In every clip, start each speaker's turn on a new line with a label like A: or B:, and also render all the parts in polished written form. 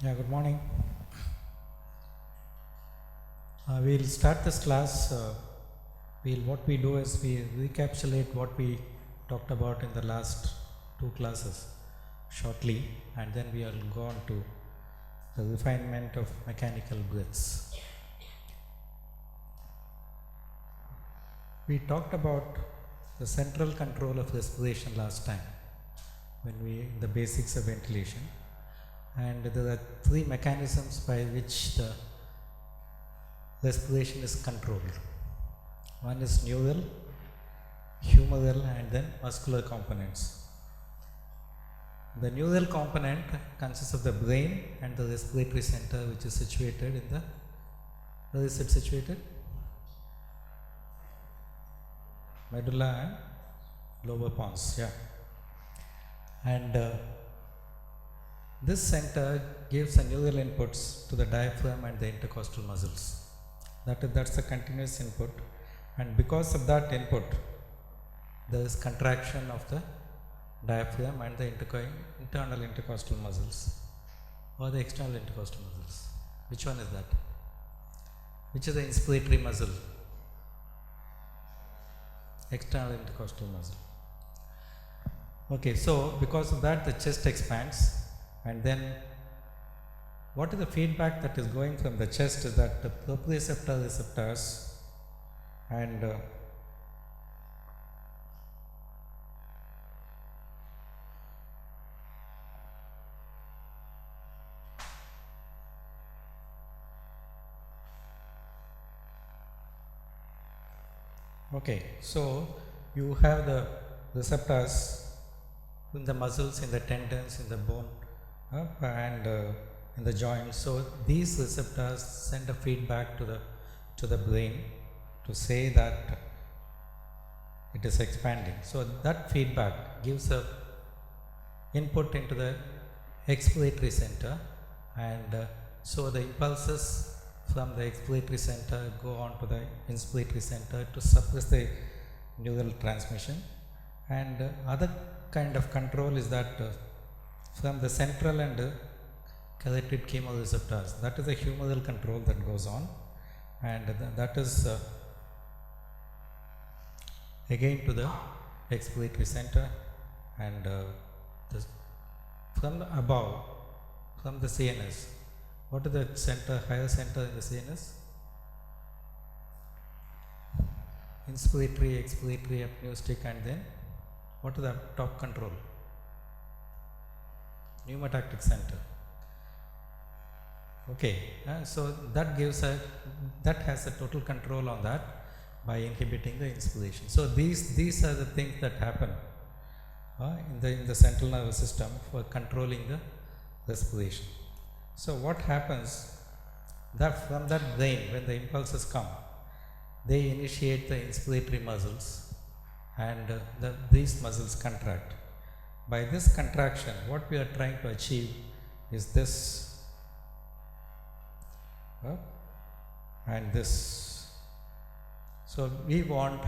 A: Yeah, good morning. We'll start this class. What we do is we recapitulate what we talked about in the last two classes shortly, and then we will go on to the refinement of mechanical breaths. We talked about the central control of respiration last time when the basics of ventilation, and there are three mechanisms by which the respiration is controlled. One is neural, humoral, and then muscular components. The neural component consists of the brain and the respiratory center, which is situated in the, where is it situated? Medulla and lower pons, yeah. And this center gives the neural inputs to the diaphragm and the intercostal muscles. That's the continuous input, and because of that input, there is contraction of the diaphragm and the internal intercostal muscles or the external intercostal muscles. Which one is that? Which is the inspiratory muscle? External intercostal muscle. Okay, so because of that, the chest expands, and then what is the feedback that is going from the chest is that the proprioceptor receptors and okay, so you have the receptors in the muscles, in the tendons, in the bone, and in the joints. So these receptors send a feedback to the brain to say that it is expanding. So that feedback gives a input into the expiratory center, and so the impulses from the expiratory center go on to the inspiratory center to suppress the neural transmission. And other kind of control is that from the central and carotid chemoreceptors, that is a humoral control that goes on, and that is again to the expiratory center, and from above, from the CNS, what is the center, higher center in the CNS? Inspiratory, expiratory, apneustic, and then what is the top control? Pneumotactic center. Okay, so that has a total control on that by inhibiting the inspiration. So these are the things that happen in the central nervous system for controlling the respiration. So what happens that from that brain, when the impulses come, they initiate the inspiratory muscles, and these muscles contract. By this contraction, what we are trying to achieve is this and this. So we want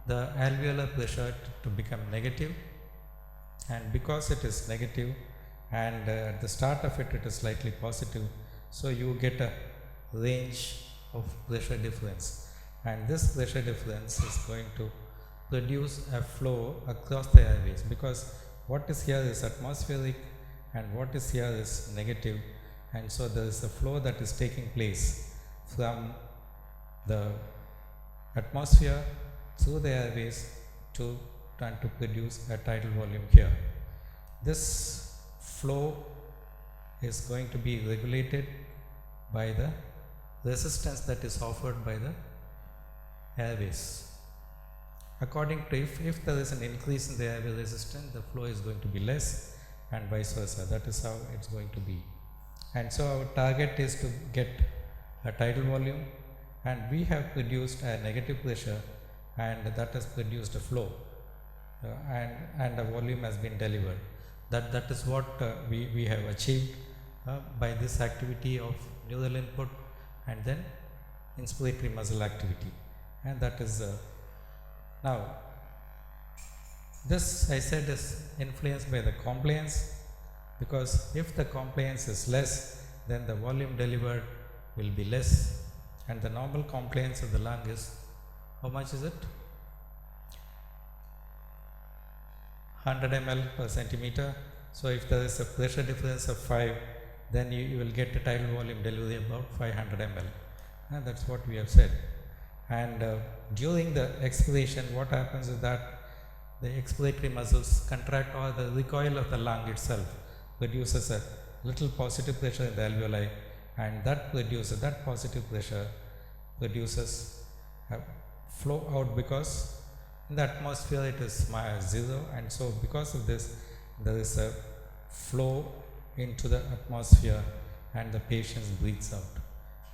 A: the alveolar pressure to become negative, and because it is negative and at the start of it is slightly positive, so you get a range of pressure difference, and this pressure difference is going to produce a flow across the airways, because what is here is atmospheric and what is here is negative, and so there is a flow that is taking place from the atmosphere through the airways to produce a tidal volume here. This flow is going to be regulated by the resistance that is offered by the airways. According to if there is an increase in the airway resistance, the flow is going to be less, and vice versa. That is how it's going to be. And so our target is to get a tidal volume, and we have produced a negative pressure, and that has produced a flow, and a volume has been delivered. That is what we have achieved by this activity of neural input and then inspiratory muscle activity, and that is now this I said is influenced by the compliance, because if the compliance is less, then the volume delivered will be less, and the normal compliance of the lung is, how much is it? 100 ml per centimeter. So if there is a pressure difference of 5, then you will get a tidal volume delivery about 500 ml. And that's what we have said. And during the expiration, what happens is that the expiratory muscles contract, or the recoil of the lung itself produces a little positive pressure in the alveoli, and that positive pressure produces a flow out, because in the atmosphere it is 0, and so because of this there is a flow into the atmosphere and the patient breathes out.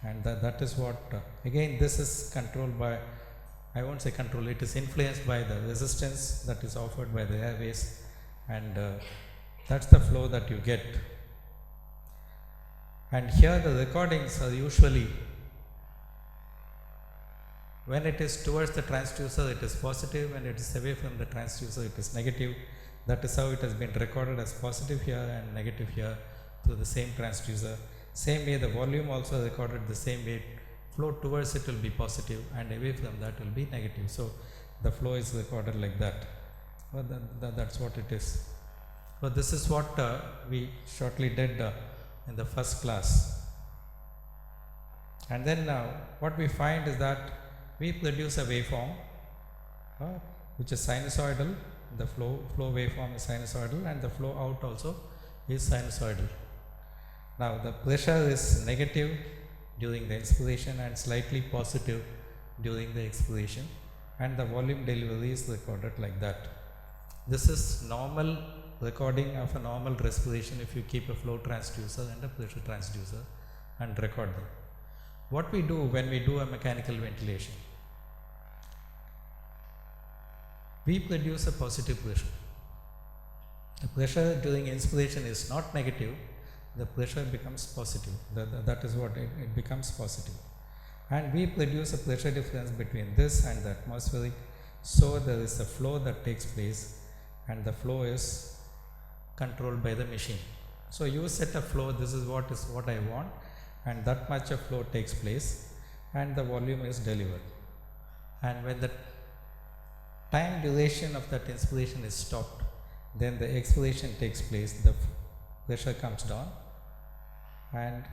A: And that is what, again, this is controlled by, I won't say control, it is influenced by the resistance that is offered by the airways, and that's the flow that you get. And here the recordings are usually, when it is towards the transducer it is positive, when it is away from the transducer it is negative. That is how it has been recorded as positive here and negative here through the same transducer. Same way the volume also recorded the same way. Flow towards it will be positive and away from that will be negative. So the flow is recorded like that. Well, that's what it is. So this is what we shortly did in the first class. And then what we find is that we produce a waveform which is sinusoidal. The flow waveform is sinusoidal, and the flow out also is sinusoidal. Now the pressure is negative during the inspiration and slightly positive during the expiration, and the volume delivery is recorded like that. This is normal recording of a normal respiration if you keep a flow transducer and a pressure transducer and record them. What we do when we do a mechanical ventilation, we produce a positive pressure. The pressure during inspiration is not negative, the pressure becomes positive. That is what it becomes positive. And we produce a pressure difference between this and the atmospheric, so there is a flow that takes place, and the flow is controlled by the machine. So you set a flow, this is what I want, and that much of flow takes place, and the volume is delivered. And when the time duration of that inspiration is stopped, then the expiration takes place, the pressure comes down, and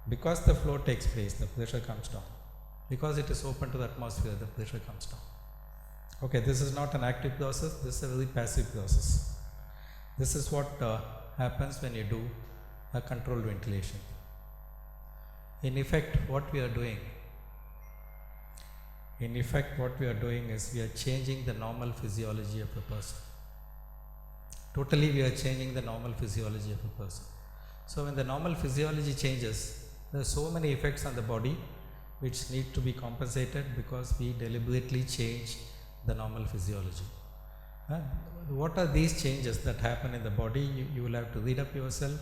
A: because the flow takes place, the pressure comes down. Because it is open to the atmosphere, the pressure comes down. Okay, this is not an active process, this is a very passive process. This is what happens when you do a controlled ventilation. In effect, what we are doing is we are changing the normal physiology of a person. Totally, we are changing the normal physiology of a person. So when the normal physiology changes, there are so many effects on the body which need to be compensated because we deliberately change the normal physiology. What are these changes that happen in the body? You will have to read up yourself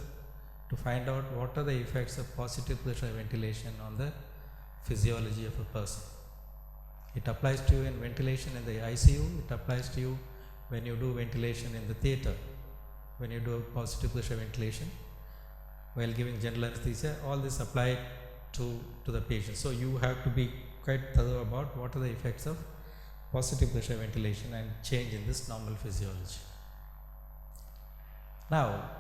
A: to find out what are the effects of positive pressure ventilation on the physiology of a person. It applies to you in ventilation in the ICU, it applies to you when you do ventilation in the theatre, when you do positive pressure ventilation, while giving general anesthesia, all this apply to the patient. So you have to be quite thorough about what are the effects of positive pressure ventilation and change in this normal physiology. Now,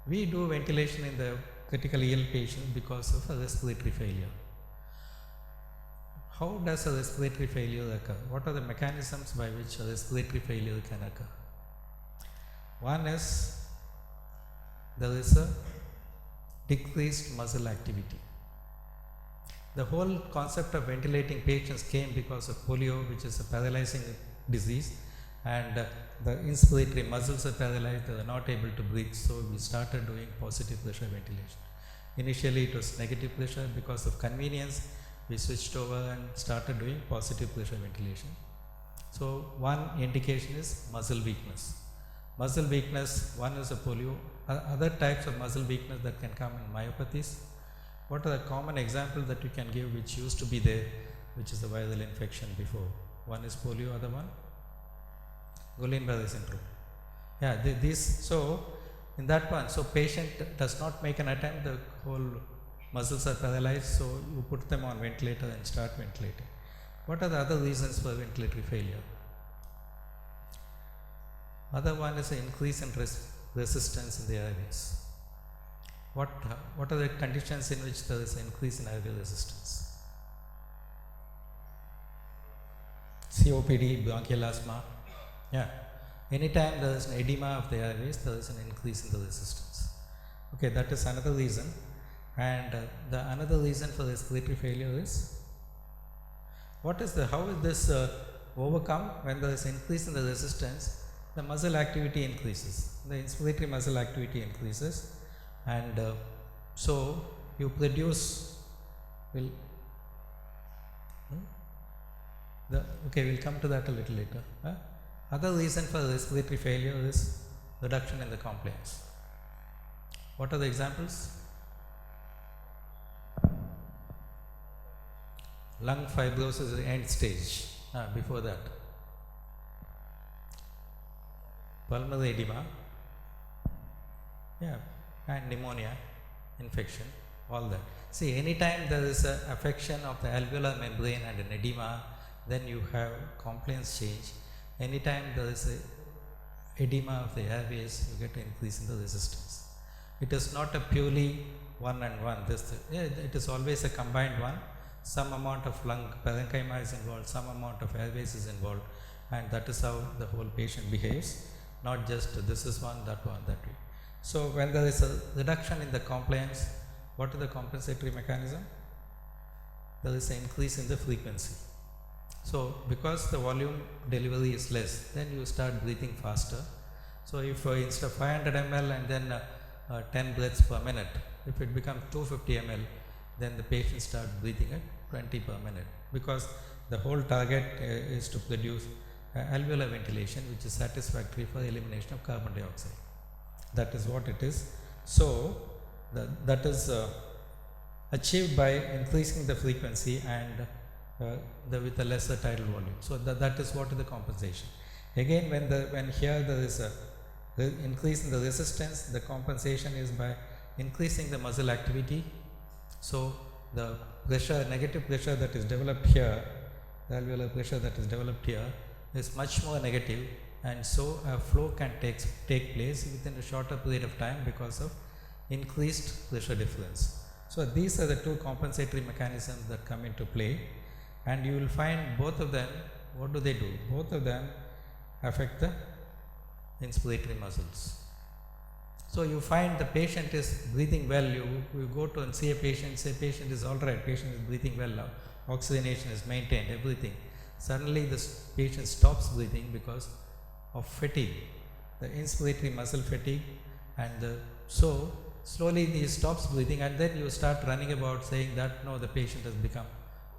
A: we do ventilation in the critically ill patient because of a respiratory failure. How does a respiratory failure occur? What are the mechanisms by which a respiratory failure can occur? One is there is a decreased muscle activity. The whole concept of ventilating patients came because of polio, which is a paralyzing disease, and the inspiratory muscles are paralyzed, they are not able to breathe, so we started doing positive pressure ventilation. Initially it was negative pressure. Because of convenience, we switched over and started doing positive pressure ventilation. So one indication is muscle weakness. Muscle weakness, one is a polio. Other types of muscle weakness that can come in myopathies. What are the common examples that you can give which used to be there, which is the viral infection before? One is polio, other one? Guillain-Barré syndrome. Yeah, so in that one, so patient does not make an attempt, the whole muscles are paralyzed, so you put them on ventilator and start ventilating. What are the other reasons for ventilatory failure? Other one is an increase in resistance in the airways. What are the conditions in which there is an increase in airway resistance? COPD, bronchial asthma. Yeah. Anytime there is an edema of the airways, there is an increase in the resistance. Okay, that is another reason. And another reason for respiratory failure is, how is this overcome? When there is increase in the resistance, the muscle activity increases, the inspiratory muscle activity increases, and so you produce, we'll come to that a little later. Other reason for respiratory failure is reduction in the compliance. What are the examples? Lung fibrosis is the end stage. Before that, pulmonary edema, and pneumonia, infection, all that. See, anytime there is an affection of the alveolar membrane and an edema, then you have compliance change. Anytime there is a edema of the airways, you get an increase in the resistance. It is not a purely one and one. It is always a combined one. Some amount of lung parenchyma is involved, some amount of airways is involved, and that is how the whole patient behaves, not just this is one, that way. So when there is a reduction in the compliance, what is the compensatory mechanism? There is an increase in the frequency. So because the volume delivery is less, then you start breathing faster. So if instead of 500 ml and then 10 breaths per minute, if it becomes 250 ml, then the patient starts breathing at 20 per minute, because the whole target is to produce alveolar ventilation, which is satisfactory for elimination of carbon dioxide. That is what it is. So that is achieved by increasing the frequency and with a lesser tidal volume. So that is what is the compensation. Again, when here there is a increase in the resistance, the compensation is by increasing the muscle activity. So the pressure, negative pressure that is developed here, the alveolar pressure that is developed here is much more negative, and so a flow can take place within a shorter period of time because of increased pressure difference. So these are the two compensatory mechanisms that come into play, and you will find both of them, what do they do? Both of them affect the inspiratory muscles. So you find the patient is breathing well, you go to and see a patient, say patient is alright, patient is breathing well now, oxygenation is maintained, everything. Suddenly this patient stops breathing because of fatigue, the inspiratory muscle fatigue, and so slowly he stops breathing, and then you start running about saying that no, the patient has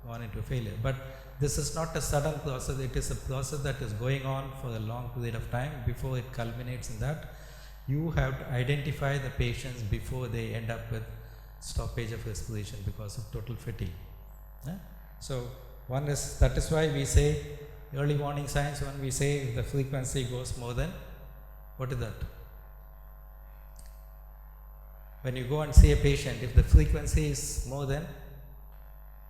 A: gone into failure. But this is not a sudden process, it is a process that is going on for a long period of time before it culminates in that. You have to identify the patients before they end up with stoppage of respiration because of total fatigue. So that is why we say early warning signs, when we say if the frequency goes more than, what is that? When you go and see a patient, if the frequency is more than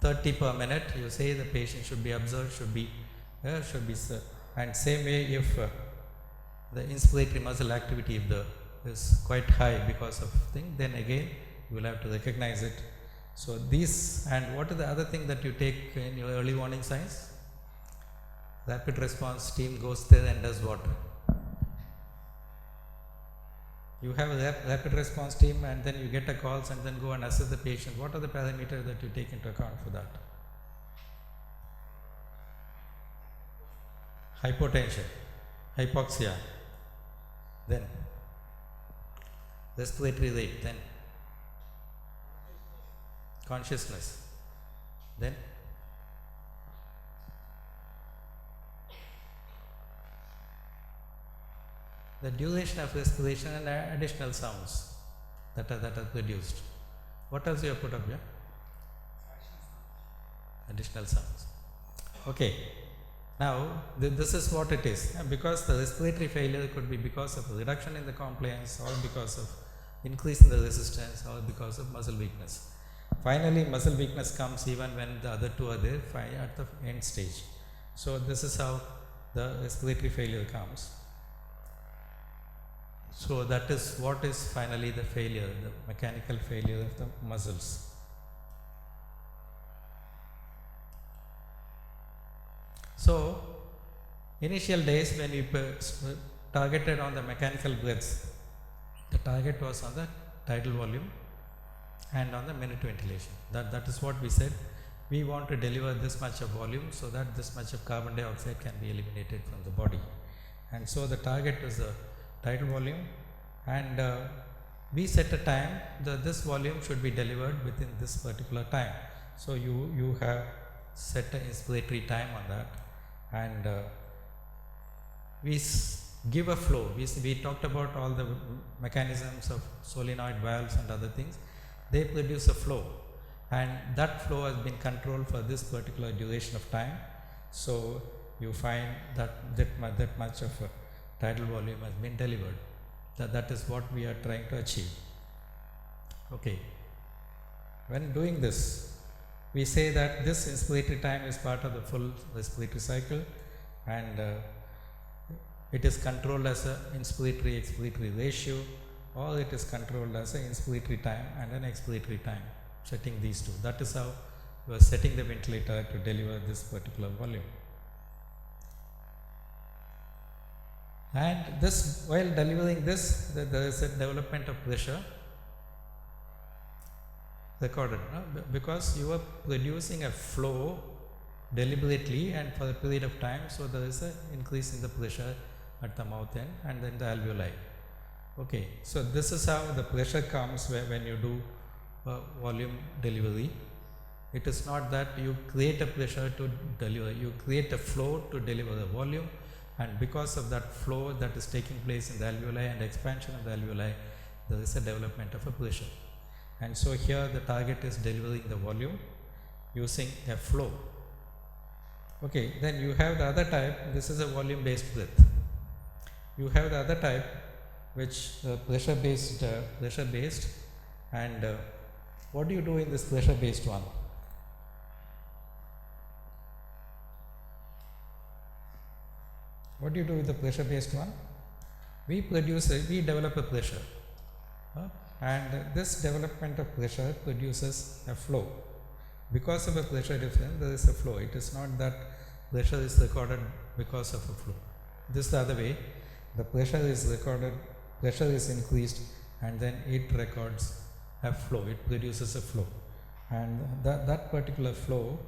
A: 30 per minute, you say the patient should be observed, and same way if the inspiratory muscle activity is quite high because of thing, then again you will have to recognize it. So these, and what is the other thing that you take in your early warning signs? Rapid response team goes there and does what? You have a rapid response team, and then you get a calls and then go and assess the patient. What are the parameters that you take into account for that? Hypotension, hypoxia, then respiratory rate, then consciousness, then the duration of respiration and additional sounds that are produced. What else you have put up here? Additional sounds. Okay. Now this is what it is. Because the respiratory failure could be because of reduction in the compliance, or because of increase in the resistance, or because of muscle weakness. Finally, muscle weakness comes even when the other two are there at the end stage. So this is how the respiratory failure comes. So that is what is finally the failure, the mechanical failure of the muscles. So initial days when we targeted on the mechanical breaths, the target was on the tidal volume and on the minute ventilation. That is what we said. We want to deliver this much of volume so that this much of carbon dioxide can be eliminated from the body. And so the target was the tidal volume, and we set a time that this volume should be delivered within this particular time. So you have set an inspiratory time on that, and we give a flow. We talked about all the mechanisms of solenoid valves and other things. They produce a flow, and that flow has been controlled for this particular duration of time. So you find that much of tidal volume has been delivered. That is what we are trying to achieve. Okay. When doing this, we say that this inspiratory time is part of the full respiratory cycle, and it is controlled as an inspiratory-expiratory ratio, or it is controlled as an inspiratory time and an expiratory time, setting these two. That is how you are setting the ventilator to deliver this particular volume. And this, while delivering this, there is a development of pressure recorded, no? Because you are producing a flow deliberately and for a period of time, so there is an increase in the pressure at the mouth end and then the alveoli. Okay, so this is how the pressure comes when you do volume delivery. It is not that you create a pressure to deliver, you create a flow to deliver the volume, and because of that flow that is taking place in the alveoli and expansion of the alveoli, there is a development of a pressure. And so here the target is delivering the volume using a flow. Okay, then you have the other type. This is a volume based breath. You have the other type, which pressure based, and what do you do in this pressure based one? What do you do with the pressure based one? We develop a pressure, and this development of pressure produces a flow. Because of a pressure difference, there is a flow. It is not that pressure is recorded because of a flow. This is the other way. The pressure is recorded, pressure is increased, and then it records a flow. It produces a flow, and that particular flow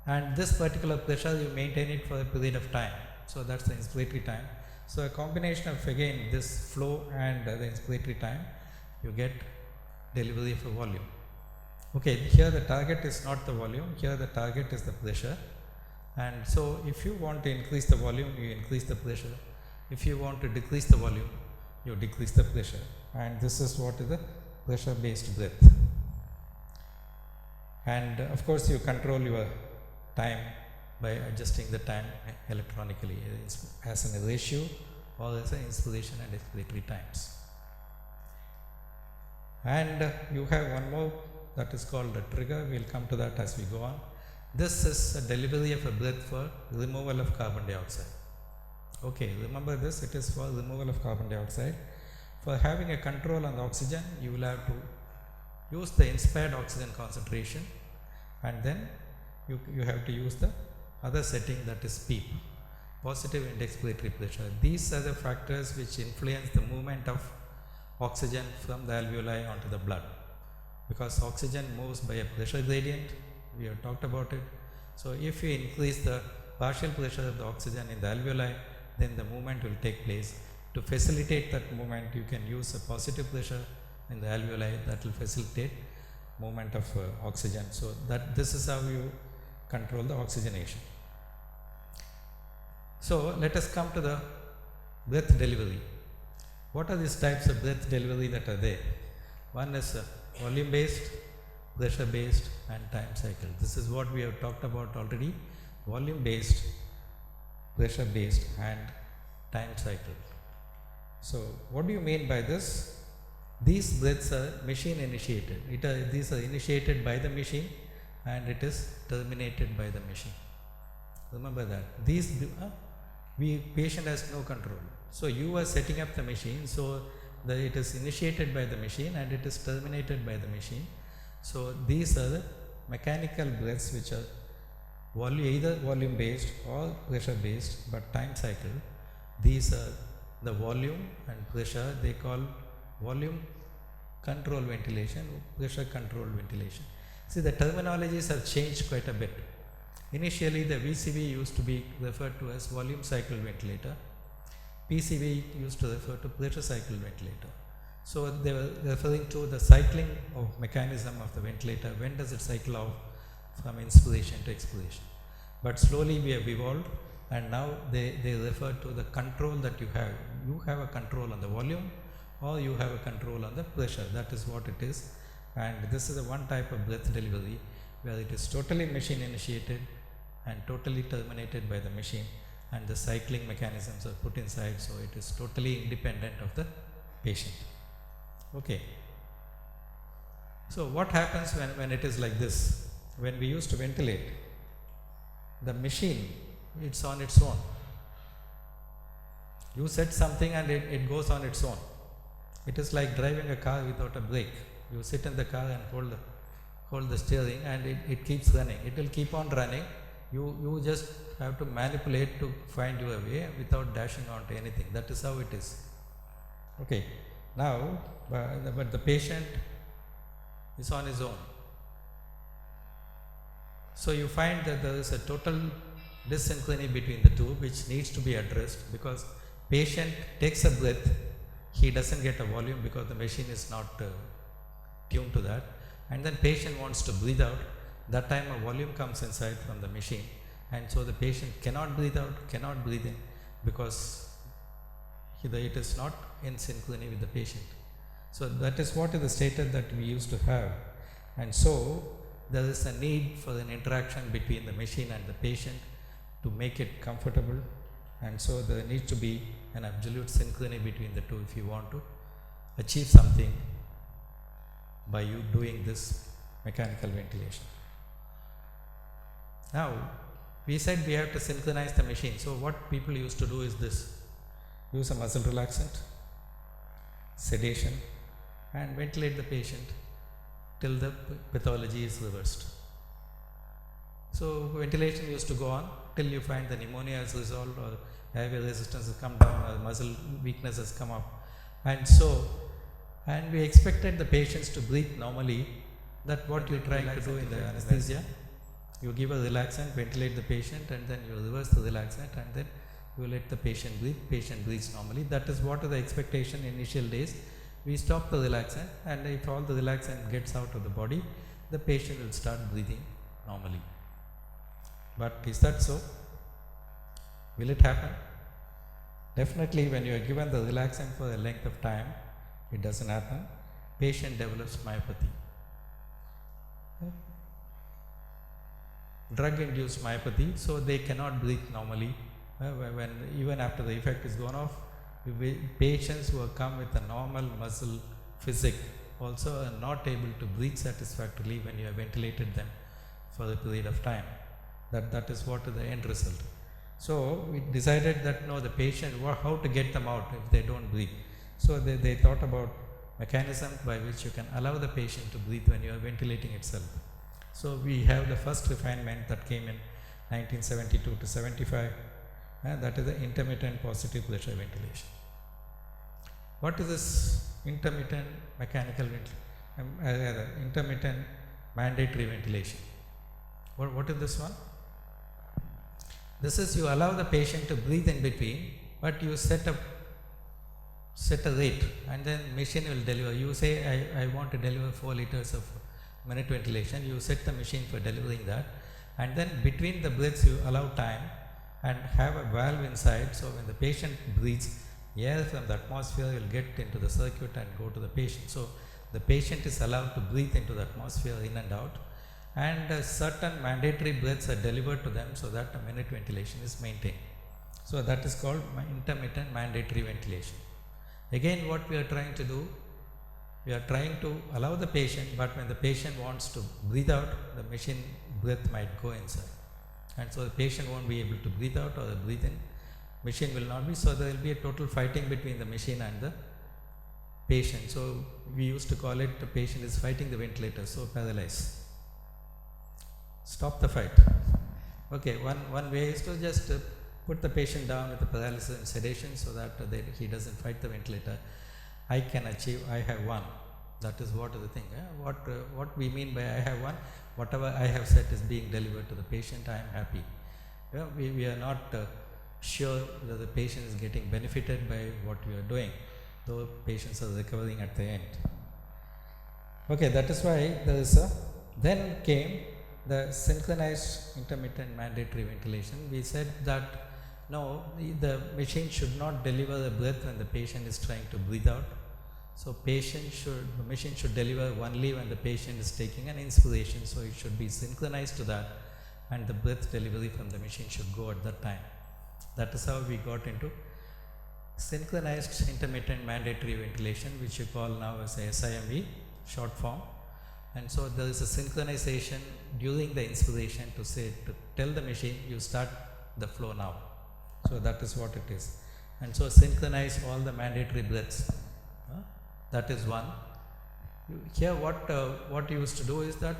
A: and this particular pressure, you maintain it for a period of time. So that's the inspiratory time. So a combination of again this flow and the inspiratory time, you get delivery of a volume. Okay, here the target is not the volume, here the target is the pressure. And so if you want to increase the volume, you increase the pressure. If you want to decrease the volume, you decrease the pressure. And this is what is the pressure based breath. And of course you control your time by adjusting the time electronically as a ratio or as an inspiration and expiratory times. And you have one more that is called a trigger. We'll come to that as we go on. This is a delivery of a breath for removal of carbon dioxide. Okay, remember this, it is for removal of carbon dioxide. For having a control on the oxygen, you will have to use the inspired oxygen concentration, and then you have to use the other setting, that is PEEP, positive and expiratory pressure. These are the factors which influence the movement of oxygen from the alveoli onto the blood, because oxygen moves by a pressure gradient. We have talked about it. So if you increase the partial pressure of the oxygen in the alveoli, then the movement will take place. To facilitate that movement, you can use a positive pressure in the alveoli that will facilitate movement of oxygen. So this is how you control the oxygenation. So let us come to the breath delivery. What are these types of breath delivery that are there? One is volume based, pressure based, and time cycle. This is what we have talked about already: volume based, pressure based, and time cycle. So what do you mean by this? These breaths are machine initiated. These are initiated by the machine and it is terminated by the machine. Remember that. Patient has no control. So you are setting up the machine, so it is initiated by the machine and it is terminated by the machine. So these are the mechanical breaths which are either volume based or pressure based, but time cycle. These are the volume and pressure. They call volume control ventilation, pressure control ventilation. See, the terminologies have changed quite a bit. Initially the VCV used to be referred to as volume cycle ventilator. PCV used to refer to pressure cycle ventilator. So they were referring to the cycling of mechanism of the ventilator. When does it cycle off from inspiration to expiration? But slowly we have evolved, and now they refer to the control that you have. You have a control on the volume or you have a control on the pressure. That is what it is. And this is the one type of breath delivery where it is totally machine initiated and totally terminated by the machine, and the cycling mechanisms are put inside, so it is totally independent of the patient. Okay. So what happens when it is like this? When we used to ventilate, the machine, it's on its own. You set something and it goes on its own. It is like driving a car without a brake. You sit in the car and hold the steering and it keeps running. It will keep on running. You just have to manipulate to find your way without dashing onto anything. That is how it is. Okay. Now, but the patient is on his own. So you find that there is a total dyssynchrony between the two, which needs to be addressed, because patient takes a breath, he doesn't get a volume because the machine is not tuned to that, and then patient wants to breathe out. That time a volume comes inside from the machine, and so the patient cannot breathe out, cannot breathe in, because it is not in synchrony with the patient. So that is what is stated that we used to have, and so there is a need for an interaction between the machine and the patient to make it comfortable, and so there needs to be an absolute synchrony between the two if you want to achieve something by you doing this mechanical ventilation. Now, we said we have to synchronize the machine. So what people used to do is this: use a muscle relaxant, sedation, and ventilate the patient till the pathology is reversed. So ventilation used to go on till you find the pneumonia is resolved, or airway resistance has come down, or muscle weakness has come up. And we expected the patients to breathe normally. That what you're trying to do in the anesthesia. You give a relaxant, ventilate the patient, and then you reverse the relaxant, and then you let the patient breathe. Patient breathes normally. That is what is the expectation in initial days. We stop the relaxant, and if all the relaxant gets out of the body, the patient will start breathing normally. But is that so? Will it happen? Definitely, when you are given the relaxant for a length of time, it doesn't happen. Patient develops myopathy. Drug-induced myopathy, so they cannot breathe normally. When even after the effect is gone off, patients who have come with a normal muscle physique also are not able to breathe satisfactorily when you have ventilated them for a period of time. That is what is the end result. So we decided that no, the patient, how to get them out if they don't breathe. So they thought about mechanisms by which you can allow the patient to breathe when you are ventilating itself. So we have the first refinement that came in 1972 to 75, and that is the intermittent positive pressure ventilation. What is this intermittent mechanical ventilation? Intermittent mandatory ventilation. What is this one? This is you allow the patient to breathe in between, but you set a rate, and then machine will deliver. You say I want to deliver 4 liters of minute ventilation. You set the machine for delivering that, and then between the breaths you allow time and have a valve inside, so when the patient breathes, air from the atmosphere will get into the circuit and go to the patient. So the patient is allowed to breathe into the atmosphere in and out, and certain mandatory breaths are delivered to them so that a minute ventilation is maintained. So that is called intermittent mandatory ventilation. Again, what we are trying to do, we are trying to allow the patient, but when the patient wants to breathe out, the machine breath might go inside. And so the patient won't be able to breathe out or breathe in. Machine will not be, so there will be a total fighting between the machine and the patient. So we used to call it the patient is fighting the ventilator, so paralyzed. Stop the fight. Okay, one way is to just put the patient down with the paralysis and sedation so that he doesn't fight the ventilator. I can achieve, I have won. That is what is the thing. What we mean by I have won, whatever I have said is being delivered to the patient, I am happy. We are not sure that the patient is getting benefited by what we are doing, though patients are recovering at the end. Okay, that is why there is then came the synchronized intermittent mandatory ventilation. We said that no, the machine should not deliver the breath when the patient is trying to breathe out. So the machine should deliver only when the patient is taking an inspiration. So it should be synchronized to that, and the breath delivery from the machine should go at that time. That is how we got into synchronized intermittent mandatory ventilation, which you call now as SIMV, short form. And so there is a synchronization during the inspiration to tell the machine you start the flow now. So that is what it is. And so synchronize all the mandatory breaths. That is one. Here what you used to do is that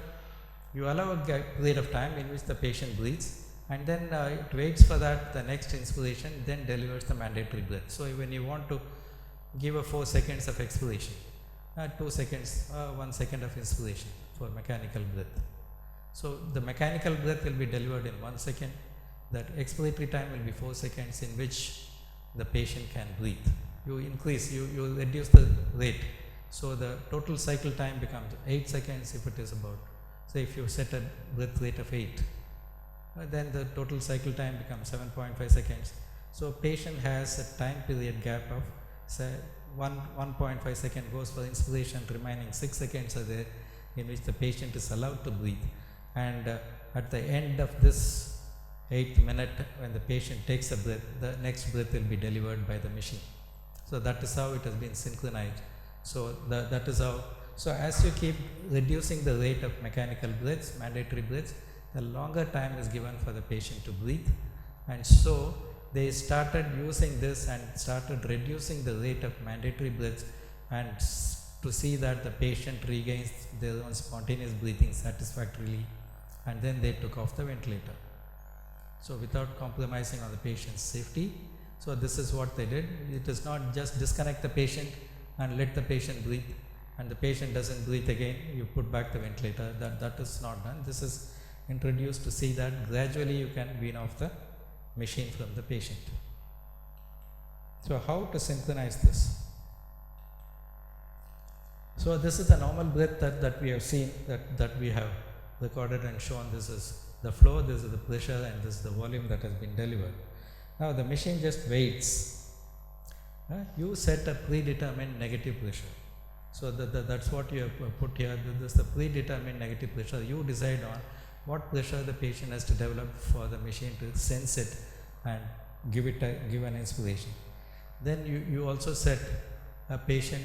A: you allow a period of time in which the patient breathes, and then it waits for that the next inspiration, then delivers the mandatory breath. So when you want to give a 4 seconds of expiration, 2 seconds, 1 second of inspiration for mechanical breath. So the mechanical breath will be delivered in 1 second. That expiratory time will be 4 seconds in which the patient can breathe. You increase, you reduce the rate. So the total cycle time becomes 8 seconds if it is about, say if you set a breath rate of 8, then the total cycle time becomes 7.5 seconds. So patient has a time period gap of say 1.5 second goes for inspiration, remaining 6 seconds are there in which the patient is allowed to breathe. And at the end of this 8th minute, when the patient takes a breath, the next breath will be delivered by the machine. So that is how it has been synchronized. So that is how. So as you keep reducing the rate of mechanical breaths, mandatory breaths, the longer time is given for the patient to breathe. And so they started using this and started reducing the rate of mandatory breaths, and to see that the patient regains their own spontaneous breathing satisfactorily, and then they took off the ventilator. So without compromising on the patient's safety. So this is what they did. It is not just disconnect the patient and let the patient breathe, and the patient doesn't breathe again, you put back the ventilator. That is not done. This is introduced to see that gradually you can wean off the machine from the patient. So how to synchronize this? So this is the normal breath that we have seen, that we have recorded and shown. This is the flow, this is the pressure, and this is the volume that has been delivered. Now the machine just waits. You set a predetermined negative pressure. So that's what you have put here. This is the predetermined negative pressure. You decide on what pressure the patient has to develop for the machine to sense it and give an inspiration. Then you also set a patient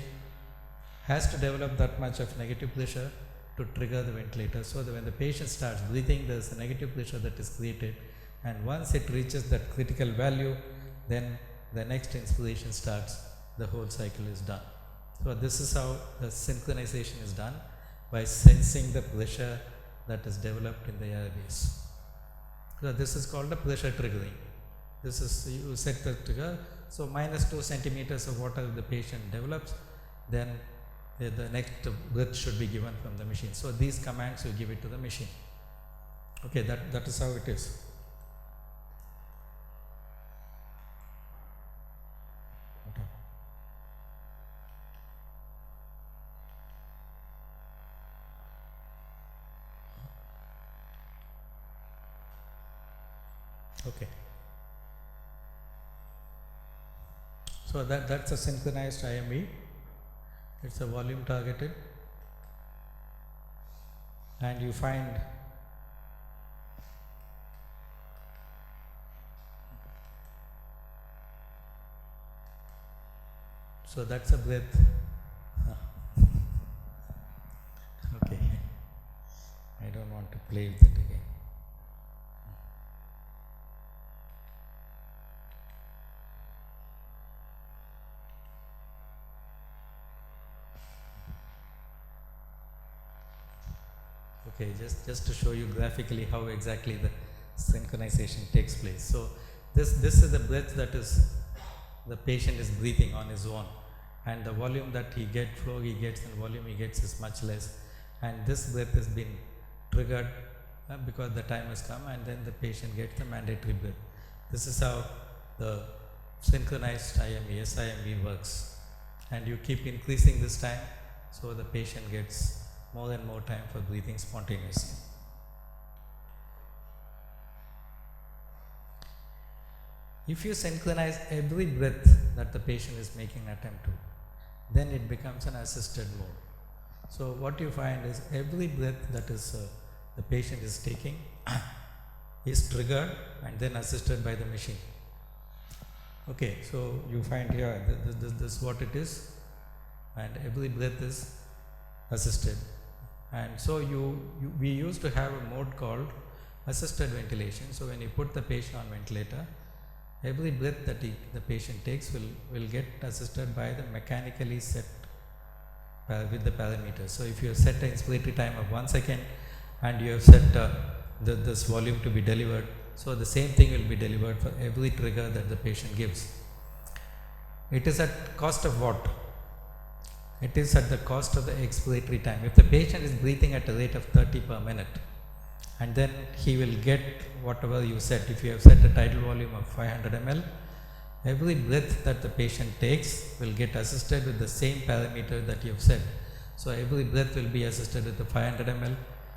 A: has to develop that much of negative pressure to trigger the ventilator, so that when the patient starts breathing, there is a negative pressure that is created, and once it reaches that critical value, then the next inspiration starts, the whole cycle is done. So this is how the synchronization is done, by sensing the pressure that is developed in the airways. So this is called the pressure triggering. This is, you set the trigger, so minus 2 centimeters of whatever the patient develops, then the next breath should be given from the machine. So these commands you give it to the machine. Okay, that is how it is. Okay. So that's a synchronized IME. It's a volume targeted, and you find so that's a breath. play with it again. Okay, just to show you graphically how exactly the synchronization takes place. So this is the breath that is the patient is breathing on his own, and the volume that flow he gets and volume he gets is much less, and this breath has been triggered because the time has come, and then the patient gets the mandatory breath. This is how the synchronized IMV, SIMV works, and you keep increasing this time so the patient gets more and more time for breathing spontaneously. If you synchronize every breath that the patient is making an attempt to, then it becomes an assisted mode. So what you find is every breath that is the patient is taking is triggered and then assisted by the machine. Okay, so you find here this is what it is, and every breath is assisted. And so we used to have a mode called assisted ventilation. So when you put the patient on ventilator, every breath that the patient takes will get assisted by the mechanically set with the parameters. So if you have set an inspiratory time of 1 second and you have set this volume to be delivered, so the same thing will be delivered for every trigger that the patient gives. It is at cost of what? It is at the cost of the expiratory time. If the patient is breathing at a rate of 30 per minute, and then he will get whatever you set. If you have set a tidal volume of 500 ml, every breath that the patient takes will get assisted with the same parameter that you have set. So every breath will be assisted with the 500 ml.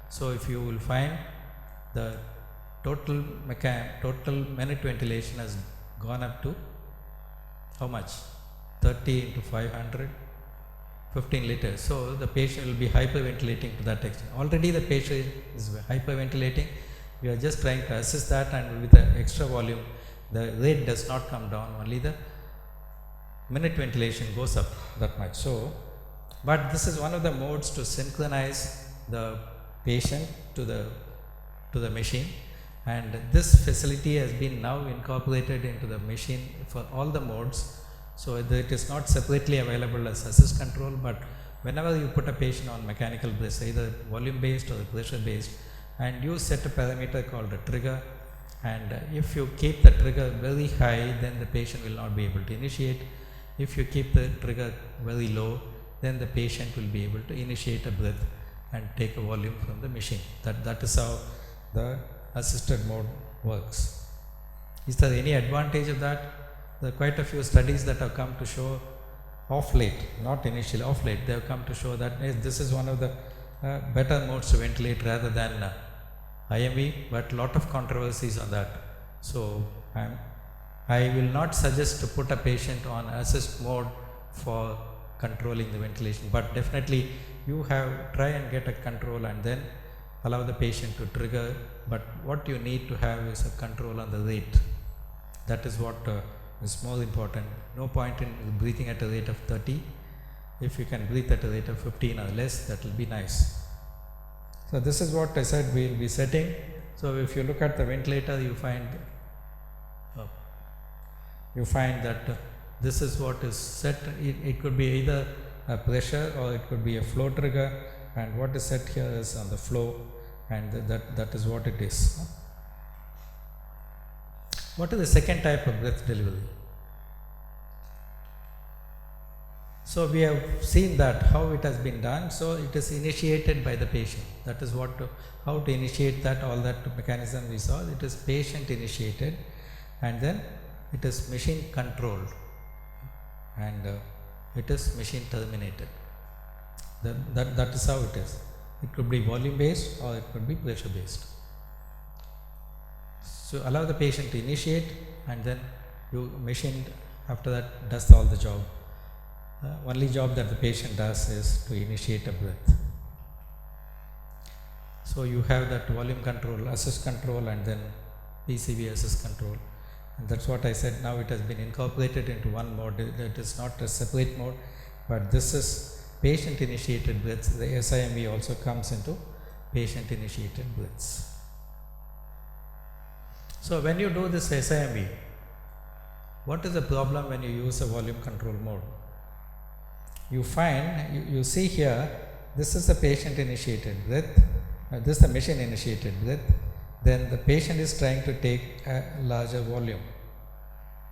A: So if you will find the total minute ventilation has gone up to how much? 30 into 500, 15 liters. So the patient will be hyperventilating to that extent. Already the patient is hyperventilating. We are just trying to assist that, and with the extra volume, the rate does not come down, only the minute ventilation goes up that much. So, but this is one of the modes to synchronize the patient to the machine, and this facility has been now incorporated into the machine for all the modes. So it is not separately available as assist control, but whenever you put a patient on mechanical breath, either volume based or pressure based, and you set a parameter called a trigger, and if you keep the trigger very high, then the patient will not be able to initiate. If you keep the trigger very low, then the patient will be able to initiate a breath and take a volume from the machine. That is how the assisted mode works. Is there any advantage of that? There are quite a few studies that have come to show off late, not initially, off late, they have come to show that this is one of the better modes to ventilate rather than IMV, but lot of controversies on that. So I will not suggest to put a patient on assist mode for controlling the ventilation, but definitely you try and get a control and then allow the patient to trigger, but what you need to have is a control on the rate. That is what is more important. No point in breathing at a rate of 30. If you can breathe at a rate of 15 or less, that will be nice. So this is what I said we will be setting. So if you look at the ventilator, you find that this is what is set. It could be either a pressure or it could be a flow trigger, and what is set here is on the flow, and that is what it is. What is the second type of breath delivery? So we have seen that how it has been done. So it is initiated by the patient. That is how to initiate that, all that mechanism we saw. It is patient initiated, and then it is machine controlled, and it is machine terminated. That is how it is. It could be volume based or it could be pressure based. So allow the patient to initiate, and then you machine after that does all the job. Only job that the patient does is to initiate a breath. So you have that volume control, assist control, and then PCV assist control, and that's what I said. Now it has been incorporated into one mode. That is not a separate mode, but this is patient initiated breaths. The SIMV also comes into patient initiated breaths. So when you do this SIMV, what is the problem when you use a volume control mode? You find, you see here, this is the patient initiated breath, this is the machine initiated breath, then the patient is trying to take a larger volume.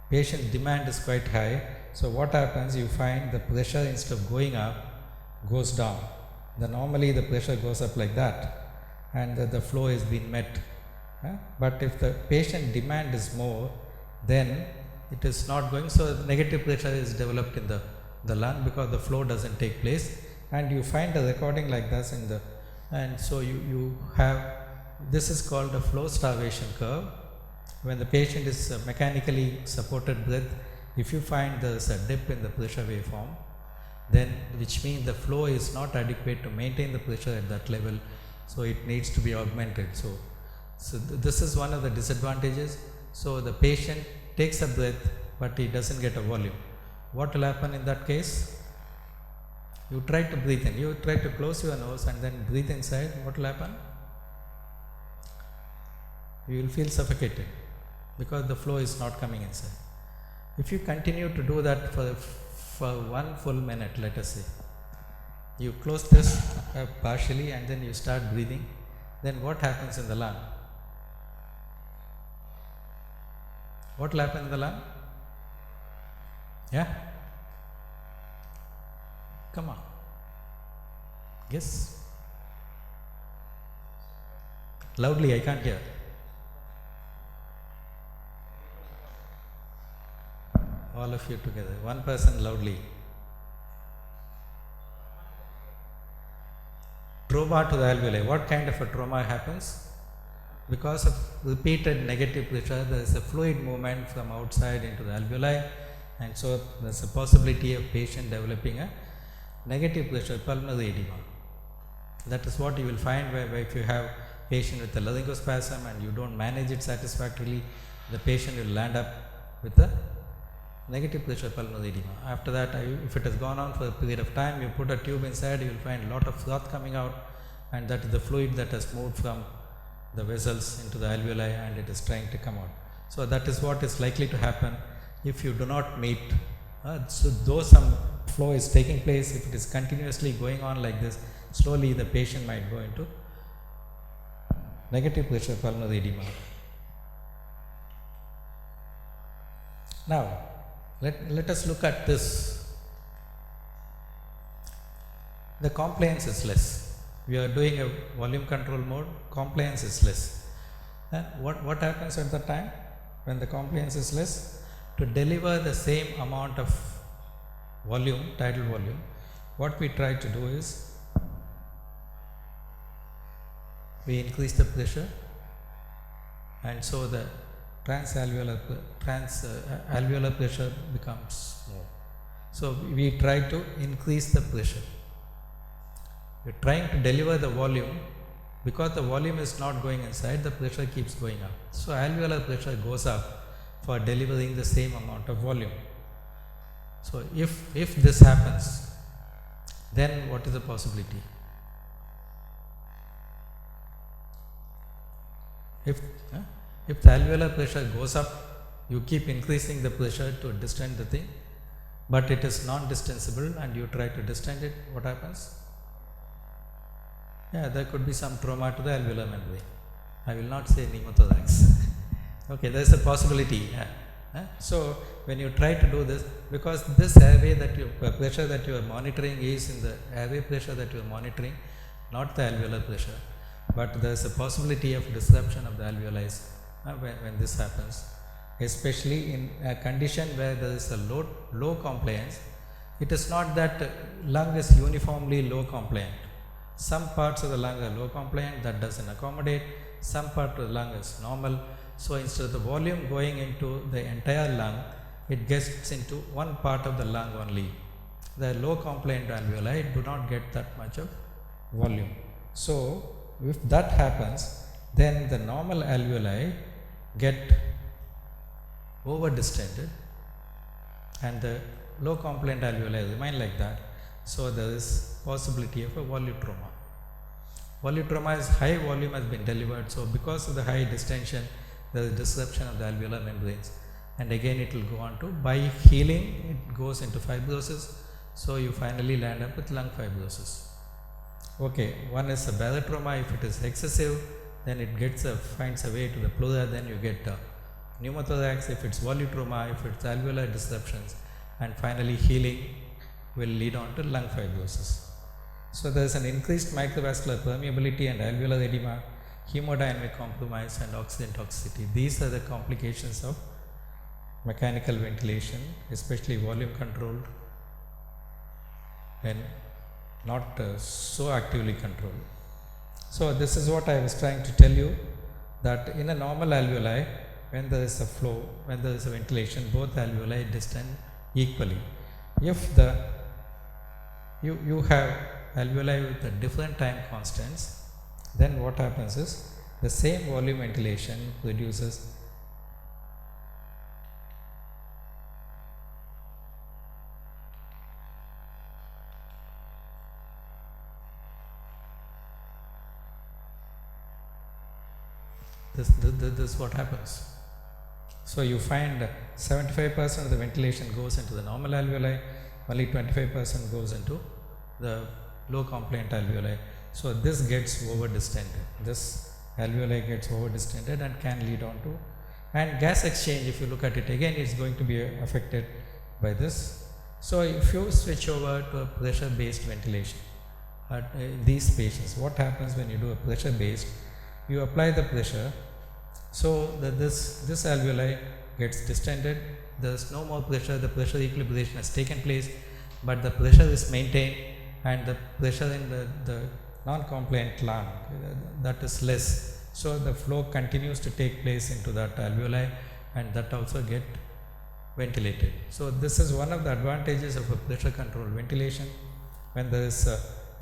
A: Patient demand is quite high, so what happens, you find the pressure instead of going up, goes down. Normally the pressure goes up like that and the flow is being met. But if the patient demand is more, then it is not going, so negative pressure is developed in the lung because the flow doesn't take place, and you find a recording like this and so you have, this is called a flow starvation curve. When the patient is mechanically supported breath, if you find there is a dip in the pressure waveform, then which means the flow is not adequate to maintain the pressure at that level, so it needs to be augmented. So this is one of the disadvantages. So the patient takes a breath but he doesn't get a volume. What will happen in that case? You try to breathe in, you try to close your nose and then breathe inside. What will happen? You will feel suffocated because the flow is not coming inside. If you continue to do that for 1 full minute, let us say, you close this partially and then you start breathing, then what happens in the lung? What will happen in the lung? Yeah? Come on. Guess. Loudly, I can't hear. All of you together. One person loudly. Trauma to the alveoli. What kind of a trauma happens? Because of repeated negative pressure, there is a fluid movement from outside into the alveoli, and so there is a possibility of patient developing a negative pressure pulmonary edema. That is what you will find where if you have patient with a laryngospasm and you don't manage it satisfactorily, the patient will land up with a negative pressure pulmonary edema. After that, if it has gone on for a period of time, you put a tube inside, you will find a lot of froth coming out, and that is the fluid that has moved from the vessels into the alveoli and it is trying to come out. So that is what is likely to happen if you do not meet. So though some flow is taking place, if it is continuously going on like this, slowly the patient might go into negative pressure pulmonary edema. Now, let us look at this. The compliance is less. We are doing a volume control mode, compliance is less. And what happens at the time when the compliance is less? To deliver the same amount of volume, tidal volume, what we try to do is we increase the pressure, and so the alveolar pressure becomes more. So we try to increase the pressure. We are trying to deliver the volume. Because the volume is not going inside, the pressure keeps going up. So alveolar pressure goes up for delivering the same amount of volume. So if this happens, then what is the possibility? If the alveolar pressure goes up, you keep increasing the pressure to distend the thing, but it is non-distensible and you try to distend it, what happens? Yeah, there could be some trauma to the alveolar membrane. I will not say pneumothorax. Okay, there is a possibility. So when you try to do this, because this airway pressure that you are monitoring is in the airway pressure that you are monitoring, not the alveolar pressure, but there is a possibility of disruption of the alveoli when this happens, especially in a condition where there is a low compliance. It is not that lung is uniformly low compliant. Some parts of the lung are low compliant, that doesn't accommodate. Some part of the lung is normal. So instead of the volume going into the entire lung, it gets into one part of the lung only. The low compliant alveoli do not get that much of volume. So if that happens, then the normal alveoli get over distended and the low compliant alveoli remain like that. So there is possibility of a volume trauma. Volume is high volume has been delivered, so because of the high distension, there is disruption of the alveolar membranes, and again it will go on to, by healing, it goes into fibrosis, so you finally land up with lung fibrosis. Okay, one is a barotrauma. If it is excessive, then it finds a way to the pleura, then you get pneumothorax. If it's volutrauma, if it's alveolar disruptions, and finally healing will lead on to lung fibrosis. So there is an increased microvascular permeability and alveolar edema, hemodynamic compromise, and oxygen toxicity. These are the complications of mechanical ventilation, especially volume controlled when not so actively controlled. So this is what I was trying to tell you, that in a normal alveoli, when there is a flow, when there is a ventilation, both alveoli distend equally. If you have alveoli with a different time constants, then what happens is the same volume ventilation produces this is what happens. So you find 75% of the ventilation goes into the normal alveoli, only 25% goes into the low compliant alveoli. So this gets over distended. This alveoli gets over distended and can lead on to, and gas exchange, if you look at it again, is going to be affected by this. So if you switch over to a pressure based ventilation in these patients, what happens when you do a pressure based, you apply the pressure, so that this alveoli gets distended, there is no more pressure, the pressure equilibration has taken place, but the pressure is maintained, and the pressure in the non-compliant lung, that is less, so the flow continues to take place into that alveoli, and that also get ventilated. So this is one of the advantages of a pressure controlled ventilation, when there is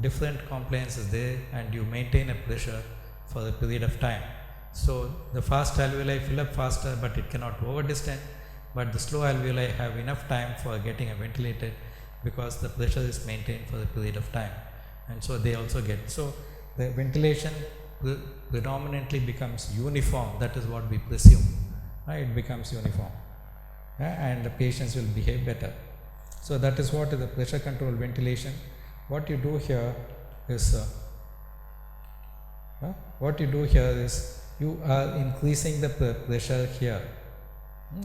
A: different compliances there and you maintain a pressure for a period of time. So the fast alveoli fill up faster, but it cannot over distend, but the slow alveoli have enough time for getting ventilated because the pressure is maintained for a period of time, and so they also get, so the ventilation predominantly becomes uniform. That is what we presume, it becomes uniform, and the patients will behave better. So that is what is the pressure controlled ventilation. What you do here is you are increasing the pressure here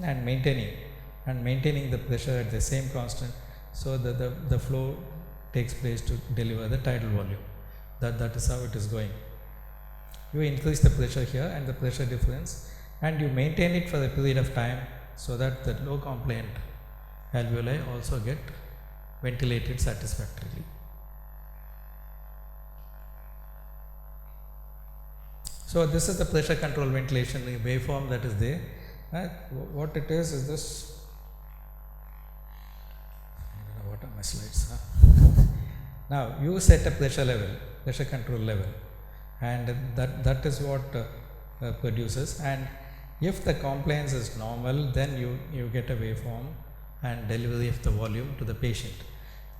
A: and maintaining the pressure at the same constant, so that the flow takes place to deliver the tidal volume. That is how it is going. You increase the pressure here and the pressure difference, and you maintain it for a period of time, so that the low compliant alveoli also get ventilated satisfactorily. So this is the pressure control ventilation, the waveform that is there. What it is this. I don't know what are my slides. Now you set a pressure level, pressure control level, and that is what produces. And if the compliance is normal, then you get a waveform and delivery of the volume to the patient.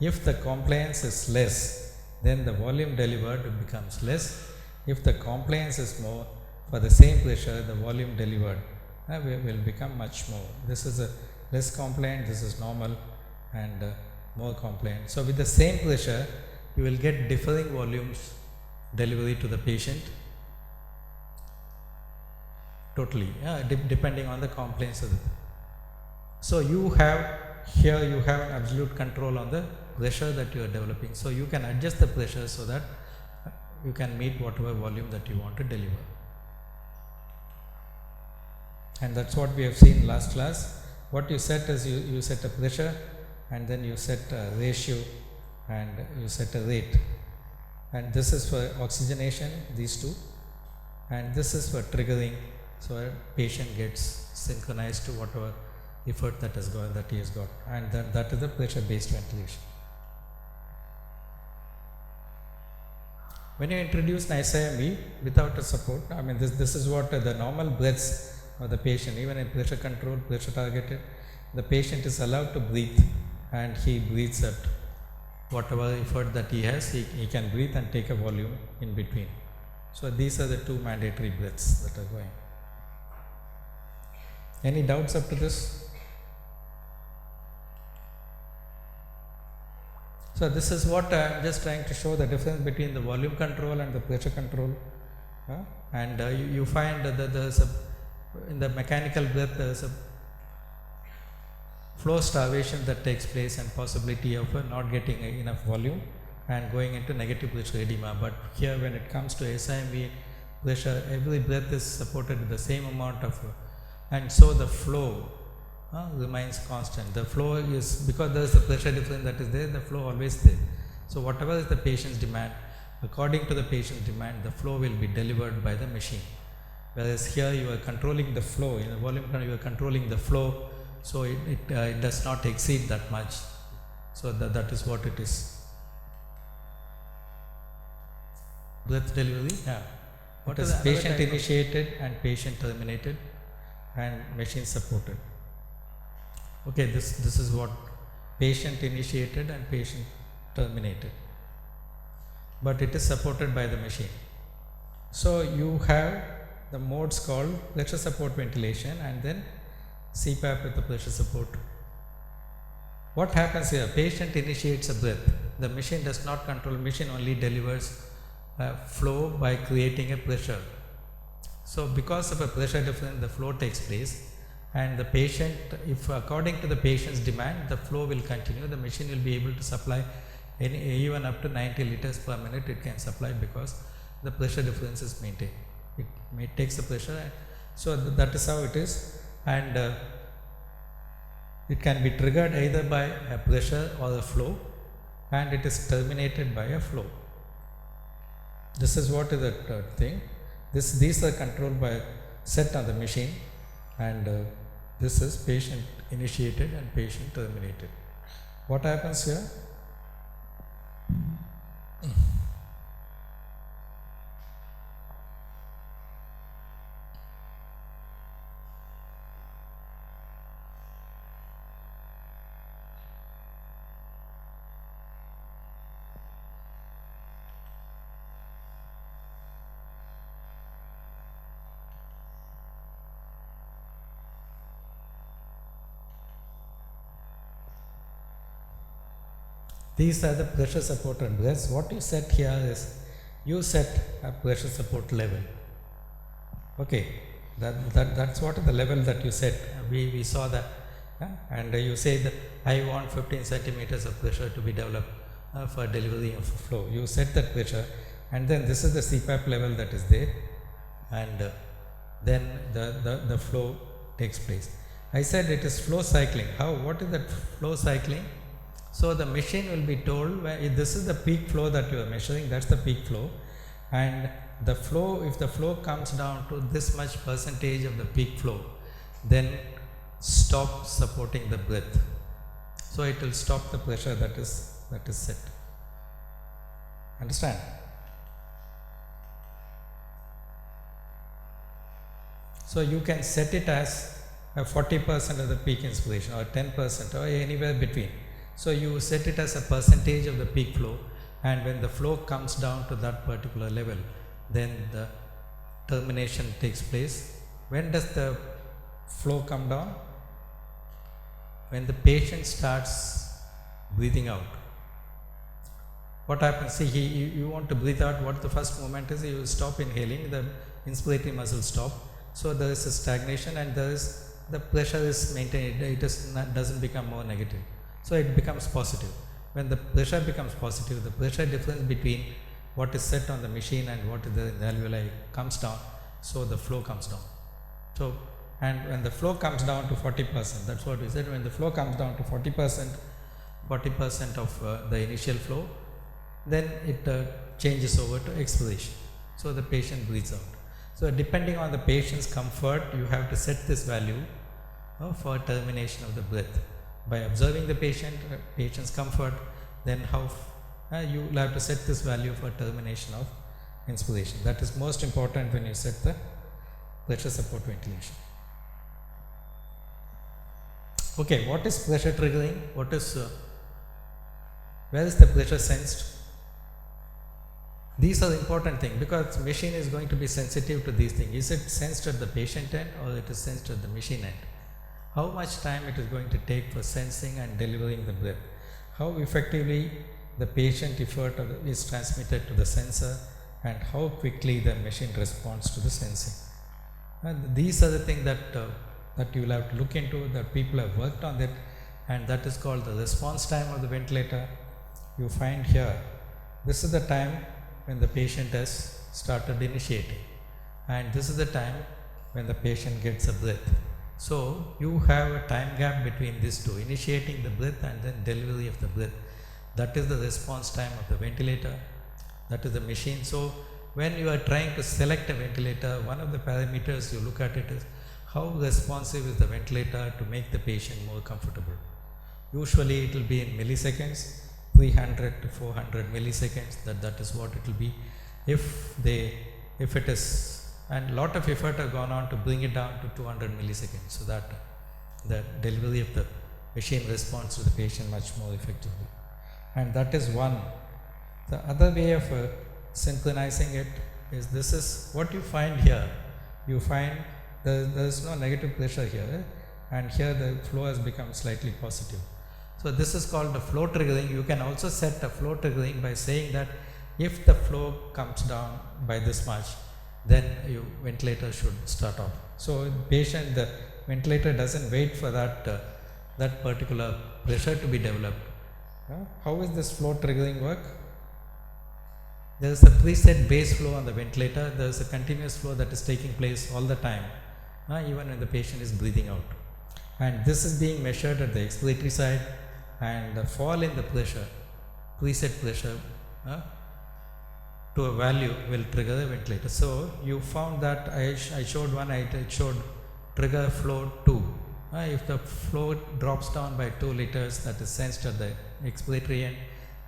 A: If the compliance is less, then the volume delivered becomes less. If the compliance is more, for the same pressure, the volume delivered will become much more. This is a less compliant, this is normal, and more compliant. So with the same pressure, you will get differing volumes delivery to the patient totally, depending on the compliance of the. So you have an absolute control on the pressure that you are developing. So you can adjust the pressure so that you can meet whatever volume that you want to deliver. And that's what we have seen last class. What you set is you set a pressure, and then you set a ratio, and you set a rate. And this is for oxygenation, these two, and this is for triggering, so a patient gets synchronized to whatever effort that he has got, and that is the pressure based ventilation. When you introduce NICE-IME without a support, I mean this is what the normal breaths of the patient, even in pressure controlled, pressure targeted, the patient is allowed to breathe, and he breathes at whatever effort that he has, he can breathe and take a volume in between. So these are the two mandatory breaths that are going. Any doubts up to this? So this is what I am just trying to show, the difference between the volume control and the pressure control. And you find that there's in the mechanical breath there's a flow starvation that takes place and possibility of not getting enough volume and going into negative pressure edema. But here when it comes to SIMV pressure, every breath is supported with the same amount of and so the flow remains constant. The flow is, because there is a pressure difference that is there, the flow always there. So whatever is the patient's demand, according to the patient's demand, the flow will be delivered by the machine. Whereas here you are controlling the flow, in the volume control you are controlling the flow, so it does not exceed that much. So that is what it is. Breath delivery, yeah. What is patient initiated and patient terminated and machine supported. Okay, this is what patient initiated and patient terminated, but it is supported by the machine. So you have the modes called pressure support ventilation and then CPAP with the pressure support. What happens here? Patient initiates a breath. The machine does not control, machine only delivers flow by creating a pressure. So because of a pressure difference, the flow takes place, and the patient, if according to the patient's demand, the flow will continue. The machine will be able to supply even up to 90 liters per minute it can supply, because the pressure difference is maintained. It takes the pressure, so that is how it is. And it can be triggered either by a pressure or a flow, and it is terminated by a flow. This is what is the thing. These are controlled by set on the machine, and this is patient initiated and patient terminated. What happens here? These are the pressure supported breaths. What you set here is, you set a pressure support level. Okay, that's what is the level that you set. We saw that, and you say that I want 15 centimeters of pressure to be developed for delivery of flow. You set that pressure, and then this is the CPAP level that is there, and then the flow takes place. I said it is flow cycling. What is that flow cycling? So the machine will be told, this is the peak flow that you are measuring, that's the peak flow, and the flow, if the flow comes down to this much percentage of the peak flow, then stop supporting the breath. So it will stop the pressure that is set. Understand? So you can set it as 40% of the peak inspiration, or 10%, or anywhere between. So you set it as a percentage of the peak flow, and when the flow comes down to that particular level, then the termination takes place. When does the flow come down? When the patient starts breathing out. What happens? See, you want to breathe out. What the first moment is, you stop inhaling, the inspiratory muscles stop. So there is a stagnation, and the pressure is maintained. It doesn't become more negative. So it becomes positive. When the pressure becomes positive, the pressure difference between what is set on the machine and what is in the alveoli comes down, so the flow comes down. So, and when the flow comes down to 40%, that's what we said, when the flow comes down to 40% of the initial flow, then it changes over to expiration. So the patient breathes out. So depending on the patient's comfort, you have to set this value for termination of the breath. By observing the patient's comfort, then you will have to set this value for termination of inspiration. That is most important when you set the pressure support ventilation. Okay, what is pressure triggering? Where is the pressure sensed? these are the important things, because machine is going to be sensitive to these things. Is it sensed at the patient end or it is sensed at the machine end? How much time it is going to take for sensing and delivering the breath? How effectively the patient effort is transmitted to the sensor, and how quickly the machine responds to the sensing. And these are the things that you will have to look into, that people have worked on that, and that is called the response time of the ventilator. You find here, this is the time when the patient has started initiating, and this is the time when the patient gets a breath. So you have a time gap between these two, initiating the breath and then delivery of the breath. That is the response time of the ventilator. That is the machine. So when you are trying to select a ventilator, one of the parameters you look at it is how responsive is the ventilator to make the patient more comfortable. Usually it will be in milliseconds, 300 to 400 milliseconds, that is what it will be. If it is, and a lot of effort have gone on to bring it down to 200 milliseconds, so that the delivery of the machine responds to the patient much more effectively. And that is one. The other way of synchronizing it is, this is what you find here. You find there is no negative pressure here, and here the flow has become slightly positive. So this is called the flow triggering. You can also set a flow triggering by saying that if the flow comes down by this much, then your ventilator should start off. So the ventilator doesn't wait for that particular pressure to be developed. How is this flow triggering work? There is a preset base flow on the ventilator. There is a continuous flow that is taking place all the time, even when the patient is breathing out. And this is being measured at the expiratory side, and the fall in the pressure, preset pressure, to a value will trigger the ventilator. So you found that I showed one, it showed trigger flow 2. If the flow drops down by 2 liters, that is sensed at the expiratory end,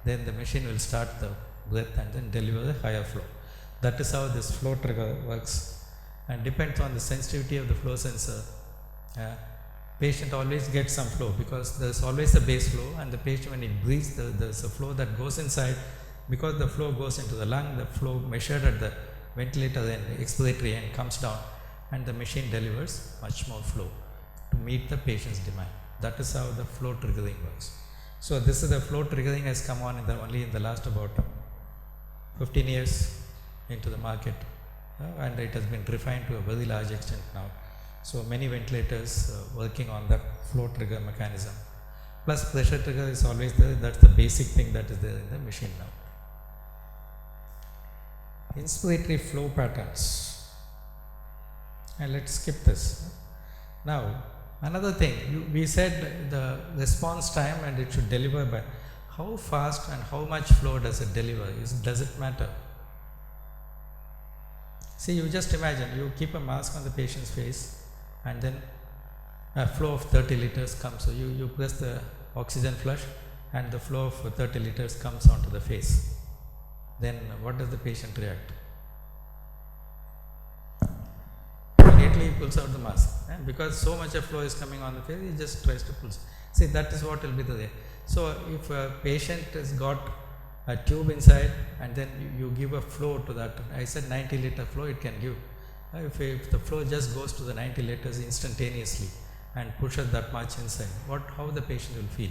A: then the machine will start the breath and then deliver the higher flow. That is how this flow trigger works, and depends on the sensitivity of the flow sensor. Patient always gets some flow, because there is always a base flow, and the patient, when he breathes, there is a flow that goes inside. Because the flow goes into the lung, the flow measured at the ventilator end, expiratory end, comes down, and the machine delivers much more flow to meet the patient's demand. That is how the flow triggering works. So this is the flow triggering has come on only in the last about 15 years into the market, and it has been refined to a very large extent now. So many ventilators working on that flow trigger mechanism. Plus pressure trigger is always there. That's the basic thing that is there in the machine now. Inspiratory flow patterns, and let's skip this. Now another thing, we said the response time, and it should deliver by how fast and how much flow does it deliver. Does it matter? See, you just imagine, you keep a mask on the patient's face, and then a flow of 30 liters comes. So you press the oxygen flush, and the flow of 30 liters comes onto the face. Then what does the patient react? Immediately he pulls out the mask, because so much of flow is coming on the face, he just tries to pull. See, that is what will be the way. So if a patient has got a tube inside, and then you give a flow to that, I said 90 liter flow it can give. If the flow just goes to the 90 liters instantaneously and pushes that much inside, how the patient will feel?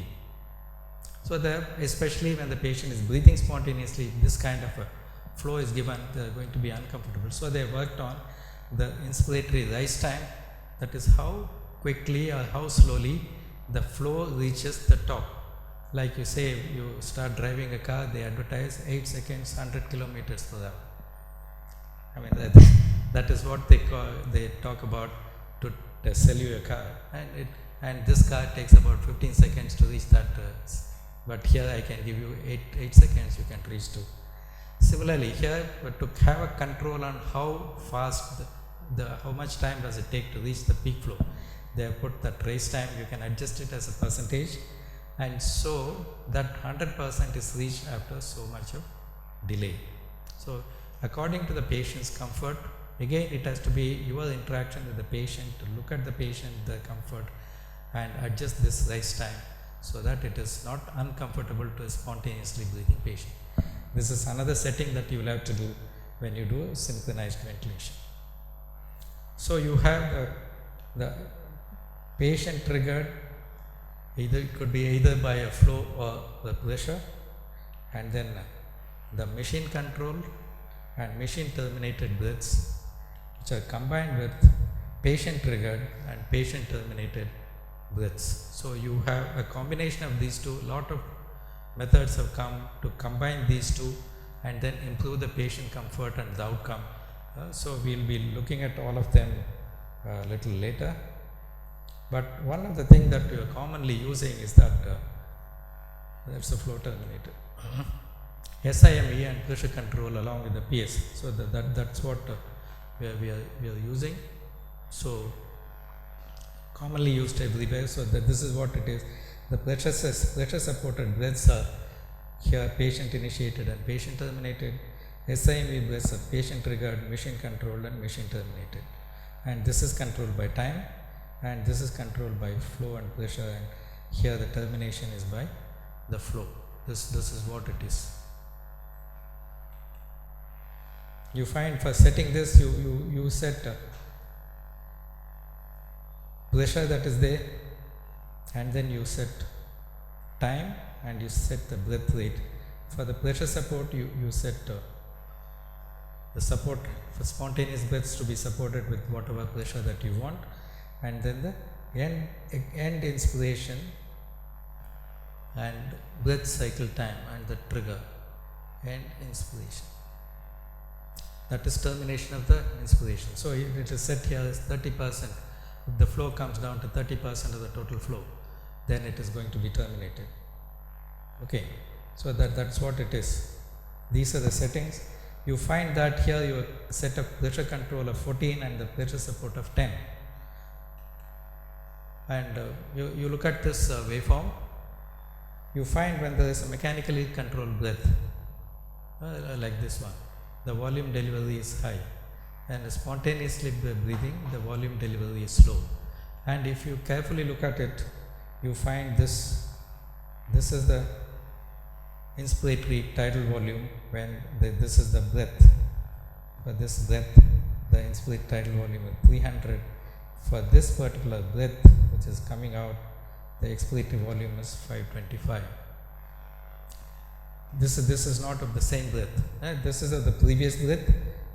A: So especially when the patient is breathing spontaneously, this kind of a flow is given, they are going to be uncomfortable. So they worked on the inspiratory rise time, that is how quickly or how slowly the flow reaches the top. Like you say, you start driving a car, they advertise 8 seconds, 100 kilometers per hour. I mean, that is what they talk about to sell you a car, and this car takes about 15 seconds to reach that. But here I can give you 8 seconds you can reach to. Similarly here, to have a control on how fast how much time does it take to reach the peak flow, they have put that race time. You can adjust it as a percentage, and so that 100% is reached after so much of delay. So according to the patient's comfort, again it has to be your interaction with the patient to look at the patient, the comfort, and adjust this rise time so that it is not uncomfortable to a spontaneously breathing patient. This is another setting that you will have to do when you do synchronized ventilation. So you have the patient triggered, either it could be either by a flow or the pressure, and then the machine controlled and machine terminated breaths, which are combined with patient triggered and patient terminated breaths. So you have a combination of these two. Lot of methods have come to combine these two and then improve the patient comfort and the outcome. So we will be looking at all of them a little later. But one of the things that we are commonly using is that that's the flow terminator. SIME and pressure control along with the PS. So that's what we are using. So commonly used everywhere. So this is what it is. The pressure supported breaths are here patient initiated and patient terminated. SIME breaths are patient triggered, machine controlled and machine terminated. And this is controlled by time, and this is controlled by flow and pressure, and here the termination is by the flow. This is what it is. You find for setting this, you set pressure that is there, and then you set time and you set the breath rate. For the pressure support, you set the support for spontaneous breaths to be supported with whatever pressure that you want, and then the end inspiration and breath cycle time and the trigger end inspiration. That is termination of the inspiration. So it is set here as 30%. If the flow comes down to 30% of the total flow, then it is going to be terminated. Okay, so that's what it is. These are the settings. You find that here you set a pressure control of 14 and the pressure support of 10. And you look at this waveform, you find when there is a mechanically controlled breath, like this one, the volume delivery is high, and spontaneously breathing, the volume delivery is slow. And if you carefully look at it, you find this is the inspiratory tidal volume when this is the breath. For this breath, the inspiratory tidal volume is 300. For this particular breath which is coming out, the expiratory volume is 525. This is not of the same breath. This is of the previous breath,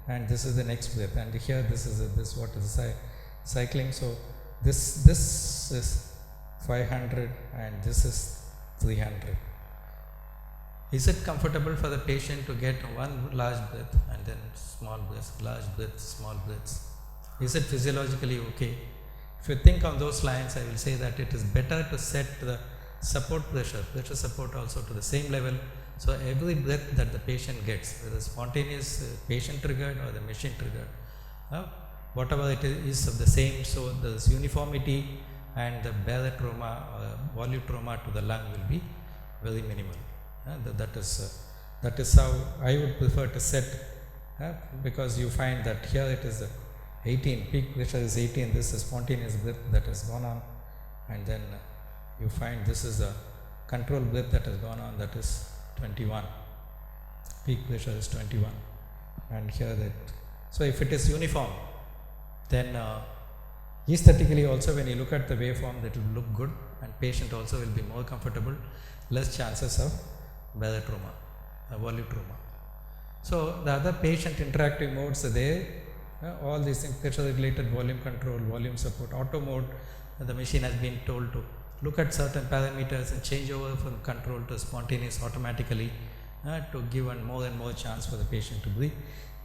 A: and this is the next breath, and here this is what is cycling. So this is 500 and this is 300. Is it comfortable for the patient to get one large breath and then small breaths, large breaths, small breaths? Is it physiologically okay? If you think on those lines, I will say that it is better to set the support pressure support also to the same level. So every breath that the patient gets, whether spontaneous patient triggered or the machine triggered, whatever it is of the same, so the uniformity and the barotrauma or volutrauma to the lung will be very minimal. That is how I would prefer to set, because you find that here it is 18, peak pressure is 18, this is spontaneous breath that has gone on, and then you find this is a controlled breath that has gone on, that is 21, peak pressure is 21, and here that. So if it is uniform, then aesthetically also when you look at the waveform, that will look good, and patient also will be more comfortable, less chances of barotrauma, volutrauma. So the other patient interactive modes are there. All these things, pressure regulated, volume control, volume support, auto mode. The machine has been told to look at certain parameters and change over from control to spontaneous automatically to give more and more chance for the patient to breathe.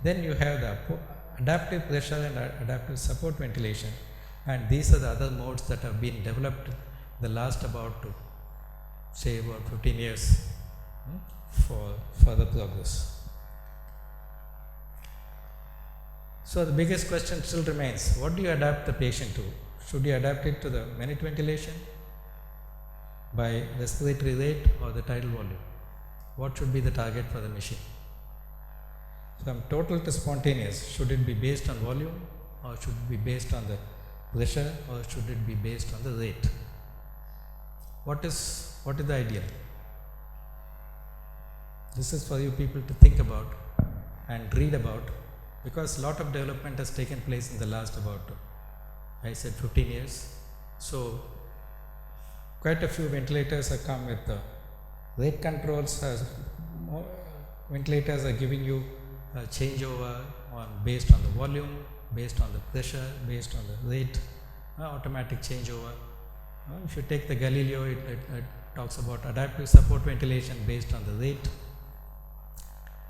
A: Then you have the adaptive pressure and adaptive support ventilation, and these are the other modes that have been developed the last about 15 years for further progress. So the biggest question still remains, what do you adapt the patient to? Should you adapt it to the minute ventilation by respiratory rate or the tidal volume? What should be the target for the machine? From total to spontaneous, should it be based on volume, or should it be based on the pressure, or should it be based on the rate? What is the ideal? This is for you people to think about and read about, because a lot of development has taken place in the last about, I said 15 years. So quite a few ventilators have come with rate controls. Ventilators are giving you a changeover based on the volume, based on the pressure, based on the rate, automatic changeover. If you take the Galileo, it talks about adaptive support ventilation based on the rate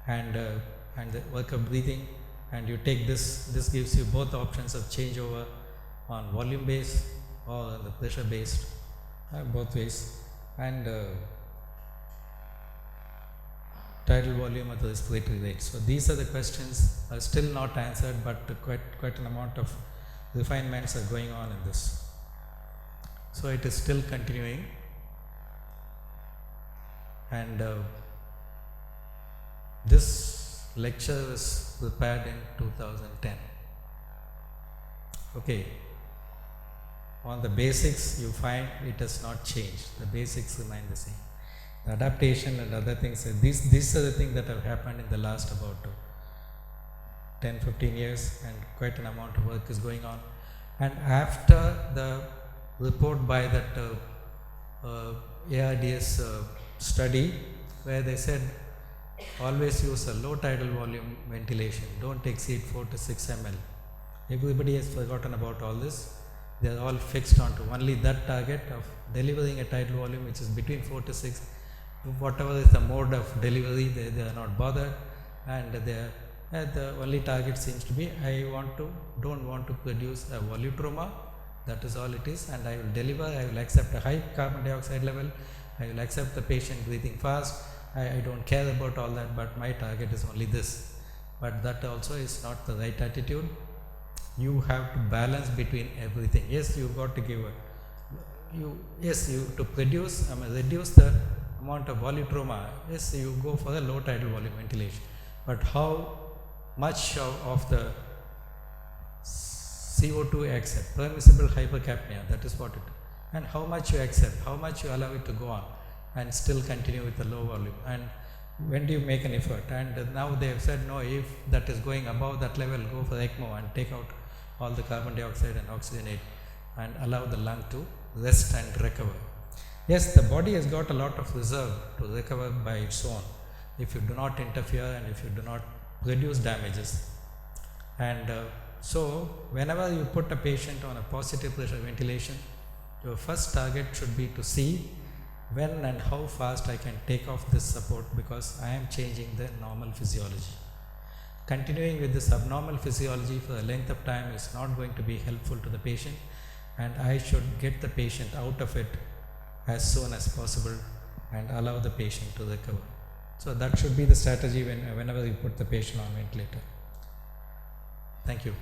A: and the work of breathing, and you take this gives you both options of changeover on volume based or the pressure based, both ways, and tidal volume or the respiratory rate. So these are the questions are still not answered, but quite an amount of refinements are going on in this. So it is still continuing, and this lecture was prepared in 2010. Okay, on the basics you find it has not changed, the basics remain the same. The adaptation and other things, these are the things that have happened in the last about 10-15 years, and quite an amount of work is going on. And after the report by that ARDS study, where they said always use a low tidal volume ventilation, don't exceed 4 to 6 ml. Everybody has forgotten about all this. They are all fixed onto only that target of delivering a tidal volume which is between 4 to 6. Whatever is the mode of delivery, they are not bothered, and the only target seems to be, don't want to produce a volutroma. That is all it is, and I will deliver. I will accept a high carbon dioxide level. I will accept the patient breathing fast. I don't care about all that, but my target is only this. But that also is not the right attitude. You have to balance between everything. Yes, you got to give you to produce, reduce the amount of volutroma. Yes, you go for the low tidal volume ventilation. But how much of the CO2 accept, permissible hypercapnia, that is what it is. And how much you accept, how much you allow it to go on and still continue with the low volume, and when do you make an effort. And now they have said, no, if that is going above that level, go for ECMO and take out all the carbon dioxide and oxygenate and allow the lung to rest and recover. Yes, the body has got a lot of reserve to recover by its own if you do not interfere and if you do not produce damages. And so whenever you put a patient on a positive pressure ventilation, your first target should be to see when and how fast I can take off this support, because I am changing the normal physiology. Continuing with this abnormal physiology for a length of time is not going to be helpful to the patient, and I should get the patient out of it as soon as possible and allow the patient to recover. So that should be the strategy whenever you put the patient on ventilator. Thank you.